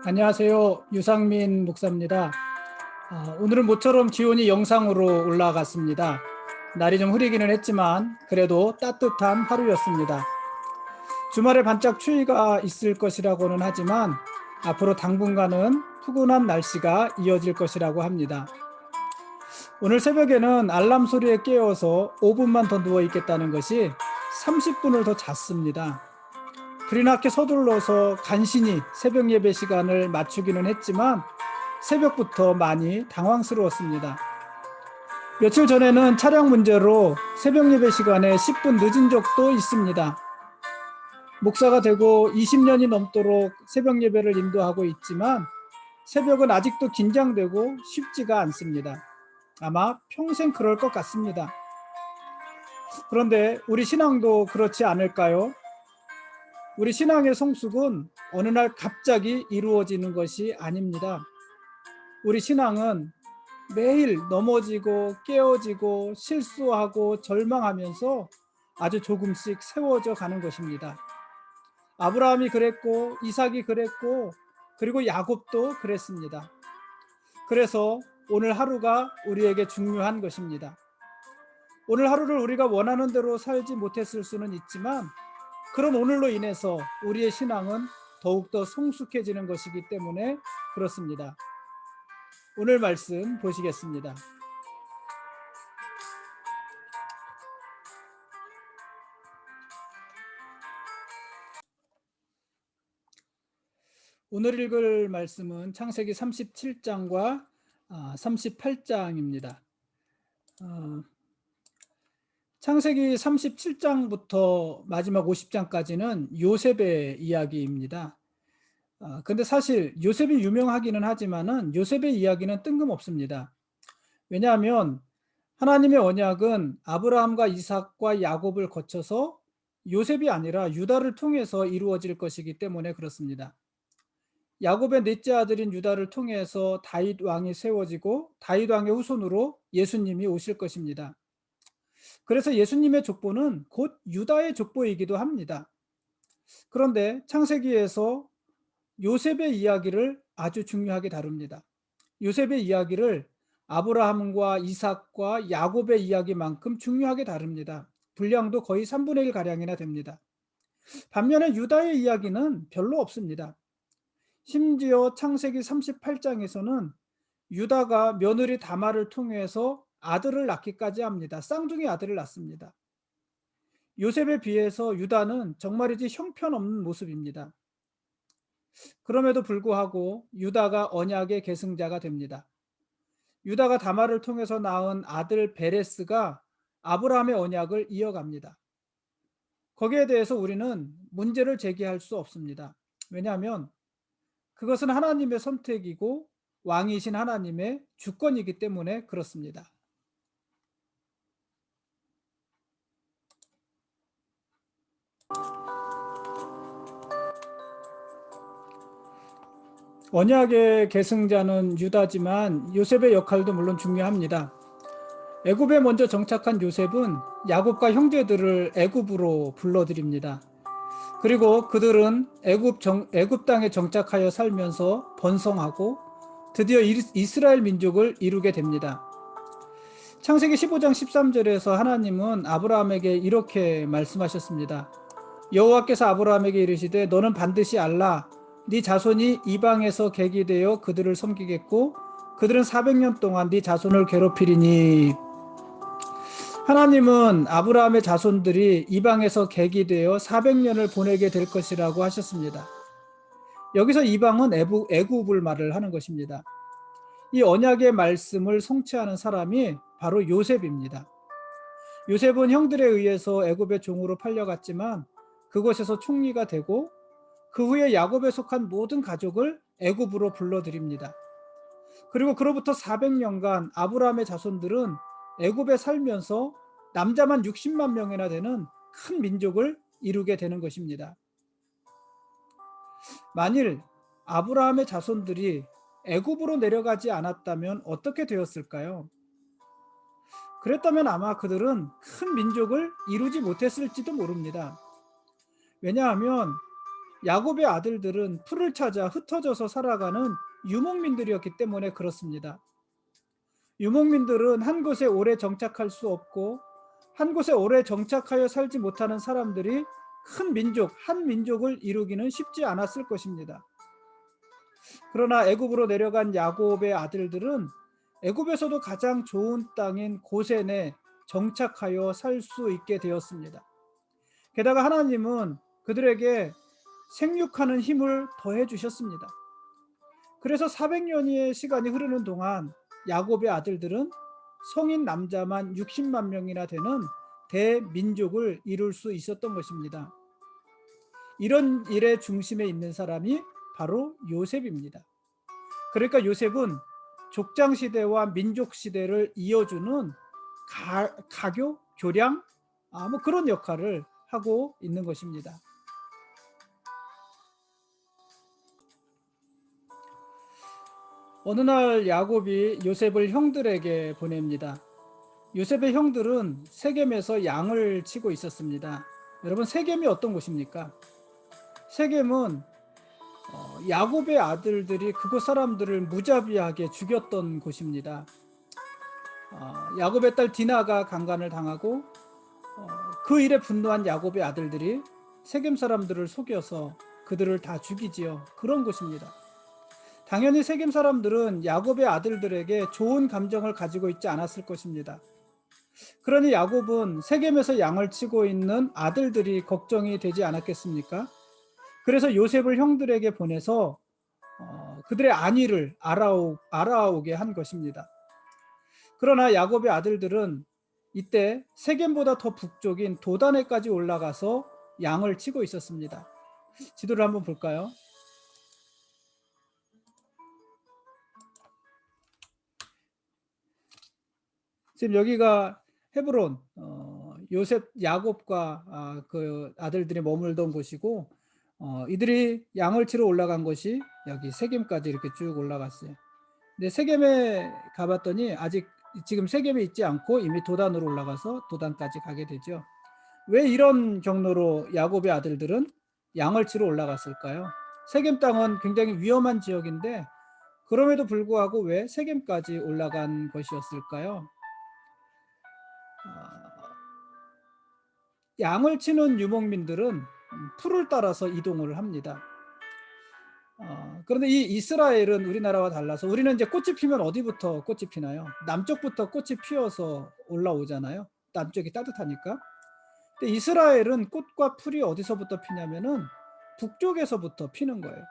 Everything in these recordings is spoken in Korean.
안녕하세요. 유상민 목사입니다. 오늘은 모처럼 기온이 영상으로 올라갔습니다. 날이 좀 흐리기는 했지만 그래도 따뜻한 하루였습니다. 주말에 반짝 추위가 있을 것이라고는 하지만 앞으로 당분간은 푸근한 날씨가 이어질 것이라고 합니다. 오늘 새벽에는 알람 소리에 깨어서 5분만 더 누워 있겠다는 것이 30분을 더 잤습니다. 그리 낮게 서둘러서 간신히 새벽 예배 시간을 맞추기는 했지만 새벽부터 많이 당황스러웠습니다. 며칠 전에는 차량 문제로 새벽 예배 시간에 10분 늦은 적도 있습니다. 목사가 되고 20년이 넘도록 새벽 예배를 인도하고 있지만 새벽은 아직도 긴장되고 쉽지가 않습니다. 아마 평생 그럴 것 같습니다. 그런데 우리 신앙도 그렇지 않을까요? 우리 신앙의 성숙은 어느 날 갑자기 이루어지는 것이 아닙니다. 우리 신앙은 매일 넘어지고 깨어지고 실수하고 절망하면서 아주 조금씩 세워져 가는 것입니다. 아브라함이 그랬고 이삭이 그랬고 그리고 야곱도 그랬습니다. 그래서 오늘 하루가 우리에게 중요한 것입니다. 오늘 하루를 우리가 원하는 대로 살지 못했을 수는 있지만 그런 오늘로 인해서 우리의 신앙은 더욱더 성숙해지는 것이기 때문에 그렇습니다. 오늘 말씀 보시겠습니다. 오늘 읽을 말씀은 창세기 37장과 38장입니다. 창세기 37장부터 마지막 50장까지는 요셉의 이야기입니다. 근데 사실 요셉이 유명하기는 하지만은 요셉의 이야기는 뜬금없습니다. 왜냐하면 하나님의 언약은 아브라함과 이삭과 야곱을 거쳐서 요셉이 아니라 유다를 통해서 이루어질 것이기 때문에 그렇습니다. 야곱의 넷째 아들인 유다를 통해서 다윗 왕이 세워지고 다윗 왕의 후손으로 예수님이 오실 것입니다. 그래서 예수님의 족보는 곧 유다의 족보이기도 합니다. 그런데 창세기에서 요셉의 이야기를 아주 중요하게 다룹니다. 요셉의 이야기를 아브라함과 이삭과 야곱의 이야기만큼 중요하게 다룹니다. 분량도 거의 3분의 1 가량이나 됩니다. 반면에 유다의 이야기는 별로 없습니다. 심지어 창세기 38장에서는 유다가 며느리 다말을 통해서 아들을 낳기까지 합니다. 쌍둥이 아들을 낳습니다. 요셉에 비해서 유다는 정말이지 형편없는 모습입니다. 그럼에도 불구하고 유다가 언약의 계승자가 됩니다. 유다가 다말을 통해서 낳은 아들 베레스가 아브라함의 언약을 이어갑니다. 거기에 대해서 우리는 문제를 제기할 수 없습니다. 왜냐하면 그것은 하나님의 선택이고 왕이신 하나님의 주권이기 때문에 그렇습니다. 언약의 계승자는 유다지만 요셉의 역할도 물론 중요합니다. 애굽에 먼저 정착한 요셉은 야곱과 형제들을 애굽으로 불러들입니다. 그리고 그들은 애굽 땅에 정착하여 살면서 번성하고 드디어 이스라엘 민족을 이루게 됩니다. 창세기 15장 13절에서 하나님은 아브라함에게 이렇게 말씀하셨습니다. 여호와께서 아브라함에게 이르시되 너는 반드시 알라 네 자손이 이방에서 객이 되어 그들을 섬기겠고 그들은 400년 동안 네 자손을 괴롭히리니. 하나님은 아브라함의 자손들이 이방에서 객이 되어 400년을 보내게 될 것이라고 하셨습니다. 여기서 이방은 애굽을 말을 하는 것입니다. 이 언약의 말씀을 성취하는 사람이 바로 요셉입니다. 요셉은 형들에 의해서 애굽의 종으로 팔려갔지만 그곳에서 총리가 되고 그 후에 야곱에 속한 모든 가족을 애굽으로 불러들입니다. 그리고 그로부터 400년간 아브라함의 자손들은 애굽에 살면서 남자만 60만 명이나 되는 큰 민족을 이루게 되는 것입니다. 만일 아브라함의 자손들이 애굽으로 내려가지 않았다면 어떻게 되었을까요? 그랬다면 아마 그들은 큰 민족을 이루지 못했을지도 모릅니다. 왜냐하면 야곱의 아들들은 풀을 찾아 흩어져서 살아가는 유목민들이었기 때문에 그렇습니다. 유목민들은 한 곳에 오래 정착할 수 없고 한 곳에 오래 정착하여 살지 못하는 사람들이 큰 민족, 한 민족을 이루기는 쉽지 않았을 것입니다. 그러나 애굽으로 내려간 야곱의 아들들은 애굽에서도 가장 좋은 땅인 고센에 정착하여 살 수 있게 되었습니다. 게다가 하나님은 그들에게 생육하는 힘을 더해 주셨습니다. 그래서 400년의 시간이 흐르는 동안 야곱의 아들들은 성인 남자만 60만 명이나 되는 대민족을 이룰 수 있었던 것입니다. 이런 일의 중심에 있는 사람이 바로 요셉입니다. 그러니까 요셉은 족장 시대와 민족 시대를 이어주는 가교, 교량, 뭐 그런 역할을 하고 있는 것입니다. 어느 날 야곱이 요셉을 형들에게 보냅니다. 요셉의 형들은 세겜에서 양을 치고 있었습니다. 여러분, 세겜이 어떤 곳입니까? 세겜은 야곱의 아들들이 그곳 사람들을 무자비하게 죽였던 곳입니다. 야곱의 딸 디나가 강간을 당하고 그 일에 분노한 야곱의 아들들이 세겜 사람들을 속여서 그들을 다 죽이지요. 그런 곳입니다. 당연히 세겜 사람들은 야곱의 아들들에게 좋은 감정을 가지고 있지 않았을 것입니다. 그러니 야곱은 세겜에서 양을 치고 있는 아들들이 걱정이 되지 않았겠습니까? 그래서 요셉을 형들에게 보내서 그들의 안위를 알아오게 한 것입니다. 그러나 야곱의 아들들은 이때 세겜보다 더 북쪽인 도단에까지 올라가서 양을 치고 있었습니다. 지도를 한번 볼까요? 지금 여기가 헤브론, 요셉, 야곱과 그 아들들이 머물던 곳이고, 이들이 양을 치러 올라간 곳이 여기 세겜까지 이렇게 쭉 올라갔어요. 근데 세겜에 가봤더니 아직 지금 세겜에 있지 않고 이미 도단으로 올라가서 도단까지 가게 되죠. 왜 이런 경로로 야곱의 아들들은 양을 치러 올라갔을까요? 세겜 땅은 굉장히 위험한 지역인데 그럼에도 불구하고 왜 세겜까지 올라간 것이었을까요? 양을 치는 유목민들은 풀을 따라서 이동을 합니다. 그런데 이 이스라엘은 우리나라와 달라서 우리는 이제 꽃이 피면 어디부터 꽃이 피나요? 남쪽부터 꽃이 피어서 올라오잖아요. 남쪽이 따뜻하니까. 근데 이스라엘은 꽃과 풀이 어디서부터 피냐면은 북쪽에서부터 피는 거예요.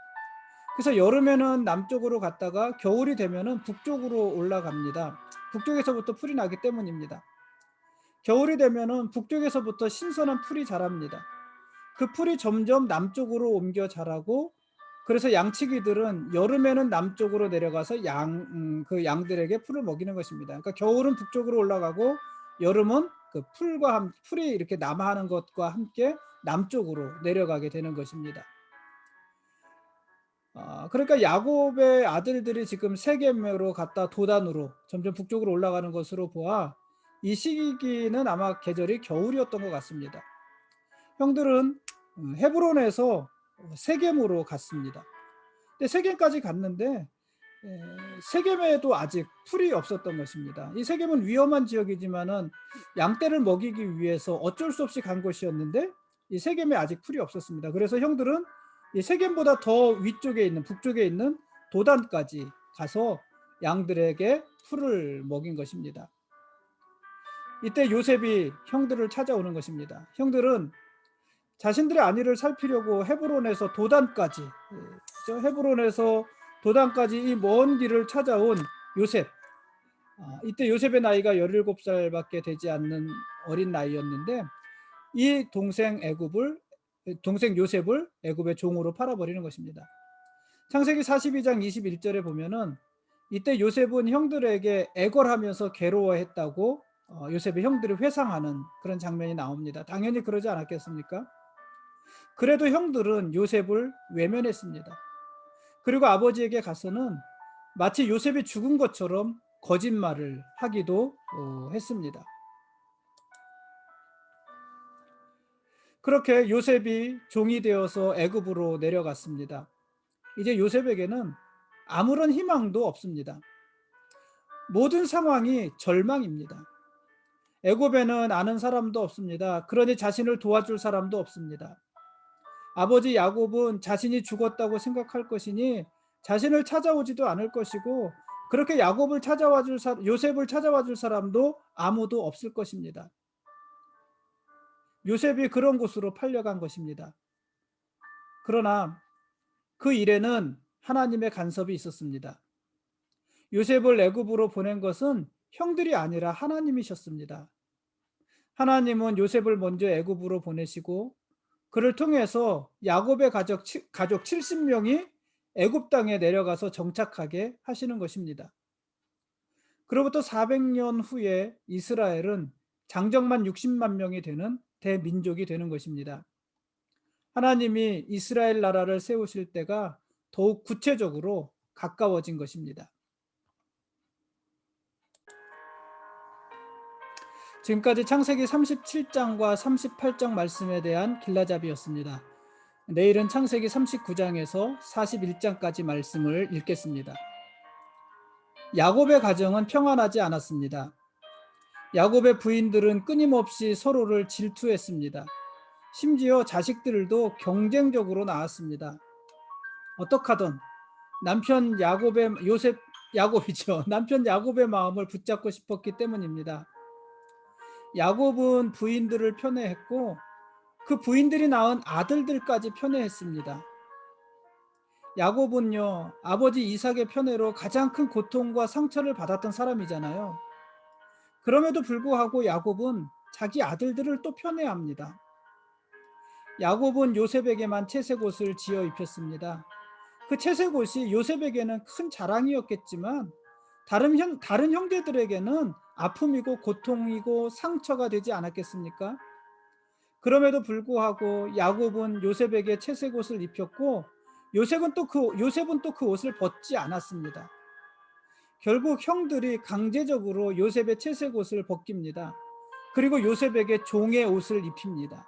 그래서 여름에는 남쪽으로 갔다가 겨울이 되면은 북쪽으로 올라갑니다. 북쪽에서부터 풀이 나기 때문입니다. 겨울이 되면은 북쪽에서부터 신선한 풀이 자랍니다. 그 풀이 점점 남쪽으로 옮겨 자라고 그래서 양치기들은 여름에는 남쪽으로 내려가서 그 양들에게 풀을 먹이는 것입니다. 그러니까 겨울은 북쪽으로 올라가고 여름은 그 풀이 이렇게 남하하는 것과 함께 남쪽으로 내려가게 되는 것입니다. 그러니까 야곱의 아들들이 지금 세겜으로 갔다 도단으로 점점 북쪽으로 올라가는 것으로 보아 이 시기는 아마 계절이 겨울이었던 것 같습니다. 형들은 헤브론에서 세겜으로 갔습니다. 근데 세겜까지 갔는데 세겜에도 아직 풀이 없었던 것입니다. 이 세겜은 위험한 지역이지만은 양떼를 먹이기 위해서 어쩔 수 없이 간 곳이었는데 이 세겜에 아직 풀이 없었습니다. 그래서 형들은 이 세겜보다 더 위쪽에 있는 북쪽에 있는 도단까지 가서 양들에게 풀을 먹인 것입니다. 이때 요셉이 형들을 찾아오는 것입니다. 형들은 자신들의 안위를 살피려고 헤브론에서 도단까지 이 먼 길을 찾아온 요셉. 이때 요셉의 나이가 17살밖에 되지 않는 어린 나이였는데 이 동생 요셉을 애굽의 종으로 팔아버리는 것입니다. 창세기 42장 21절에 보면은 이때 요셉은 형들에게 애걸하면서 괴로워했다고 요셉의 형들이 회상하는 그런 장면이 나옵니다. 당연히 그러지 않았겠습니까? 그래도 형들은 요셉을 외면했습니다. 그리고 아버지에게 가서는 마치 요셉이 죽은 것처럼 거짓말을 하기도 했습니다. 그렇게 요셉이 종이 되어서 애굽으로 내려갔습니다. 이제 요셉에게는 아무런 희망도 없습니다. 모든 상황이 절망입니다. 애굽에는 아는 사람도 없습니다. 그러니 자신을 도와줄 사람도 없습니다. 아버지 야곱은 자신이 죽었다고 생각할 것이니 자신을 찾아오지도 않을 것이고, 그렇게 야곱을 찾아와 줄 요셉을 찾아와 줄 사람도 아무도 없을 것입니다. 요셉이 그런 곳으로 팔려간 것입니다. 그러나 그 일에는 하나님의 간섭이 있었습니다. 요셉을 애굽으로 보낸 것은 형들이 아니라 하나님이셨습니다. 하나님은 요셉을 먼저 애굽으로 보내시고 그를 통해서 야곱의 가족 70명이 애굽 땅에 내려가서 정착하게 하시는 것입니다. 그로부터 400년 후에 이스라엘은 장정만 60만 명이 되는 대민족이 되는 것입니다. 하나님이 이스라엘 나라를 세우실 때가 더욱 구체적으로 가까워진 것입니다. 지금까지 창세기 37장과 38장 말씀에 대한 길라잡이였습니다. 내일은 창세기 39장에서 41장까지 말씀을 읽겠습니다. 야곱의 가정은 평안하지 않았습니다. 야곱의 부인들은 끊임없이 서로를 질투했습니다. 심지어 자식들도 경쟁적으로 낳았습니다. 어떡하든 남편 야곱의 마음을 붙잡고 싶었기 때문입니다. 야곱은 부인들을 편애했고 그 부인들이 낳은 아들들까지 편애했습니다. 야곱은요, 아버지 이삭의 편애로 가장 큰 고통과 상처를 받았던 사람이잖아요. 그럼에도 불구하고 야곱은 자기 아들들을 또 편애합니다. 야곱은 요셉에게만 채색옷을 지어 입혔습니다. 그 채색옷이 요셉에게는 큰 자랑이었겠지만 다른 형제들에게는 아픔이고 고통이고 상처가 되지 않았겠습니까? 그럼에도 불구하고 야곱은 요셉에게 채색옷을 입혔고 요셉은 또 그 옷을 벗지 않았습니다. 결국 형들이 강제적으로 요셉의 채색옷을 벗깁니다. 그리고 요셉에게 종의 옷을 입힙니다.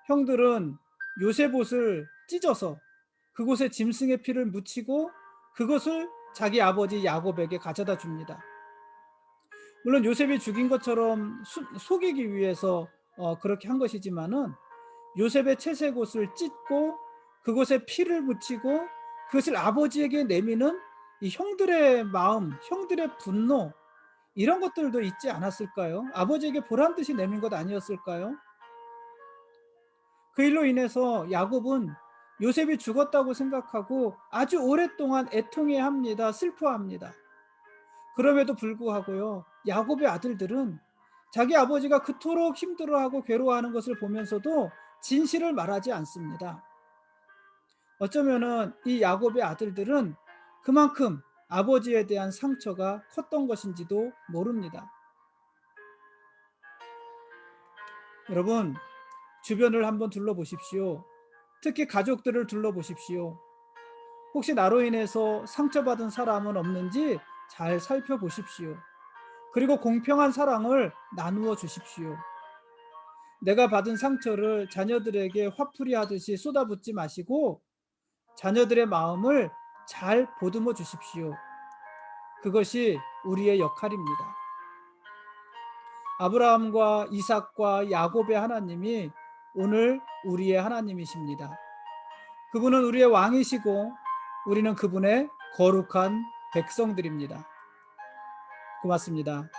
형들은 요셉 옷을 찢어서 그곳에 짐승의 피를 묻히고 그것을 자기 아버지 야곱에게 가져다 줍니다. 물론 요셉이 죽인 것처럼 속이기 위해서 그렇게 한 것이지만은 요셉의 채색옷을 찢고 그곳에 피를 묻히고 그것을 아버지에게 내미는 이 형들의 마음, 형들의 분노, 이런 것들도 있지 않았을까요? 아버지에게 보란 듯이 내민 것 아니었을까요? 그 일로 인해서 야곱은 요셉이 죽었다고 생각하고 아주 오랫동안 애통해합니다. 슬퍼합니다. 그럼에도 불구하고요, 야곱의 아들들은 자기 아버지가 그토록 힘들어하고 괴로워하는 것을 보면서도 진실을 말하지 않습니다. 어쩌면은 이 야곱의 아들들은 그만큼 아버지에 대한 상처가 컸던 것인지도 모릅니다. 여러분, 주변을 한번 둘러보십시오. 특히 가족들을 둘러보십시오. 혹시 나로 인해서 상처받은 사람은 없는지 잘 살펴보십시오. 그리고 공평한 사랑을 나누어 주십시오. 내가 받은 상처를 자녀들에게 화풀이 하듯이 쏟아붓지 마시고 자녀들의 마음을 잘 보듬어 주십시오. 그것이 우리의 역할입니다. 아브라함과 이삭과 야곱의 하나님이 오늘 우리의 하나님이십니다. 그분은 우리의 왕이시고 우리는 그분의 거룩한 백성들입니다. 고맙습니다.